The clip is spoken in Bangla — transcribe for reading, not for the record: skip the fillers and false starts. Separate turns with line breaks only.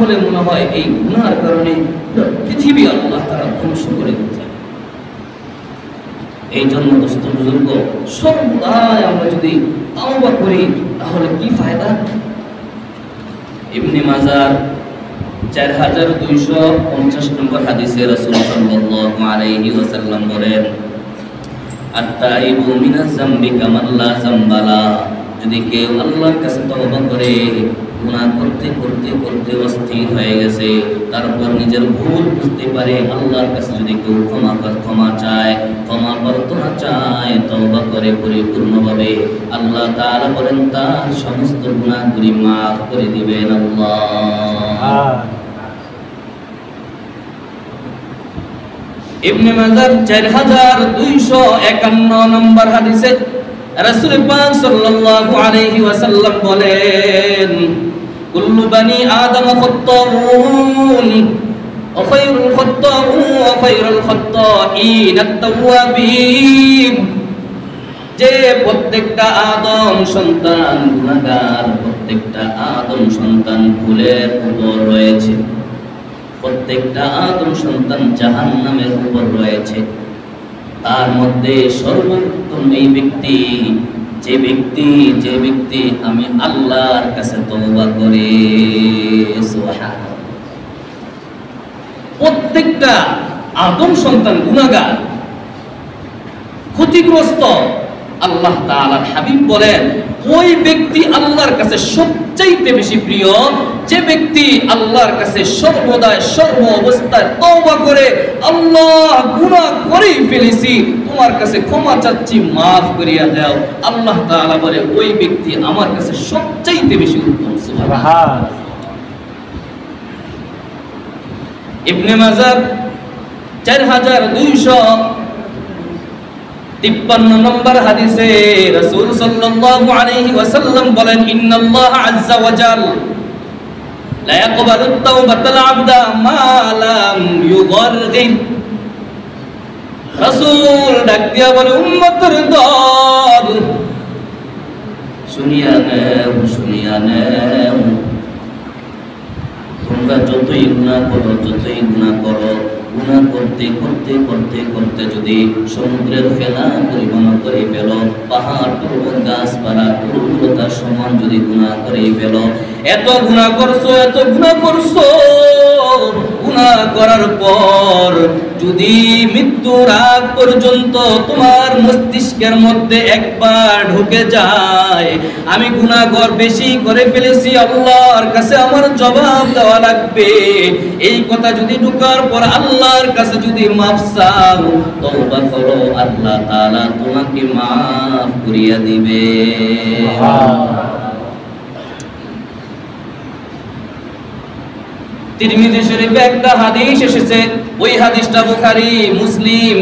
তাহলে মনে হয় এই গুনার কারণে পৃথিবী আল্লাহ তাআলা ধ্বংস করে দিতেন। এই জন্য দোস্ত বুজুর্গ, সর্বদাই আমরা যদি তাওবা করি তাহলে কি ফায়দা? ইবনে মাজার 4250 নম্বর হাদিসে রাসূল সাল্লাল্লাহু আলাইহি ওয়াসাল্লাম বলেন, আত-তাইবু মিনাজ যামবি কামান লা যামবা লা। যদি কেউ আল্লাহর কাছে তওবা করে, গুনাহ করতে করতে করতে অস্থির হয়ে গেছে, তারপর নিজের ভুল বুঝতে পারে, আল্লাহর কাছে যদি কেউ ক্ষমা চায়, ক্ষমা প্রার্থনা চায়, তওবা করে পরিপূর্ণভাবে, আল্লাহ তাআলা বলেন তার সমস্ত গুনাহগুলি মাফ করে দিবেন আল্লাহ। ইবনে মাজার 4251 নম্বর হাদিসে রাসূল পাক সাল্লাল্লাহু আলাইহি ওয়াসাল্লাম বলেন, কুল্লু বানি আদম খাত্তাউন ওয়া খায়রুল খাত্তাউন ওয়া খায়রুল খাত্তাইন আত-তাওয়াবিন। যে প্রত্যেকটা আদম সন্তান গুনাহগার, প্রত্যেকটা আদম সন্তান ভুলের উপর রয়েছে, প্রত্যেকটা আদম সন্তান জাহান্নামের উপর রয়েছে। তার মধ্যে সর্বোত্তম এই ব্যক্তি, যে ব্যক্তি আমি আল্লাহর কাছে তওবা করে। সুবহানাল্লাহ। প্রত্যেকটা আদম সন্তান গুনাহগার, ক্ষতিগ্রস্ত। আল্লাহ তাআলার হাবিব বলেন ওই ব্যক্তি আল্লাহর কাছে সবচাইতে বেশি প্রিয়, যে ব্যক্তি আল্লাহর কাছে সর্বদাই সর্ব অবস্থায় তওবা করে, আল্লাহ গুনাহ করেই ফেলেছি, তোমার কাছে ক্ষমা চাচ্ছি, মাফ করিয়া দাও। আল্লাহ তাআলা বলে ওই ব্যক্তি আমার কাছে সবচাইতে বেশি উত্তম। সুবহানাল্লাহ। ইবনে মাজার 4253 নম্বর হাদিসে রাসূল সাল্লাল্লাহু আলাইহি ওয়াসাল্লাম বলেন, ইন্নাল্লাহ আযজা ওয়া জাল লা ইয়াকবালু তাওবাতাল আবদা মা লাম ইউগরগির। রাসূল ডাক দিয়া বলে, উম্মতের দল শুনিয়া নেও, তোমরা যতই গুনাহ করো, গুনাহ করতে করতে করতে করতে যদি সমুদ্রের ফেনা পরিমাণ করে ফেলো, পাহাড় পর্বত গাছপালা পর্বতার সমান যদি গুনাহ করে ফেলো, এত গুনাহ করছো, গুনাহ করার পর যদি মৃত্যুর আগ পর্যন্ত তোমার মস্তিষ্কের মধ্যে একবার ঢুকে যায়, আমি গুনাহগার বেশি করে ফেলেছি, আল্লাহর কাছে আমার জবাব দেওয়া লাগবে, এই কথা যদি ঢুকার পর আল্লাহর কাছে যদি মাফ চাও, তওবা করো, আল্লাহ তাআলা তোমাকে মাফ করিয়া দিবে। তিরমিজি শরীফে একটা হাদিস এসেছে, ওই হাদিসটা বুখারী মুসলিম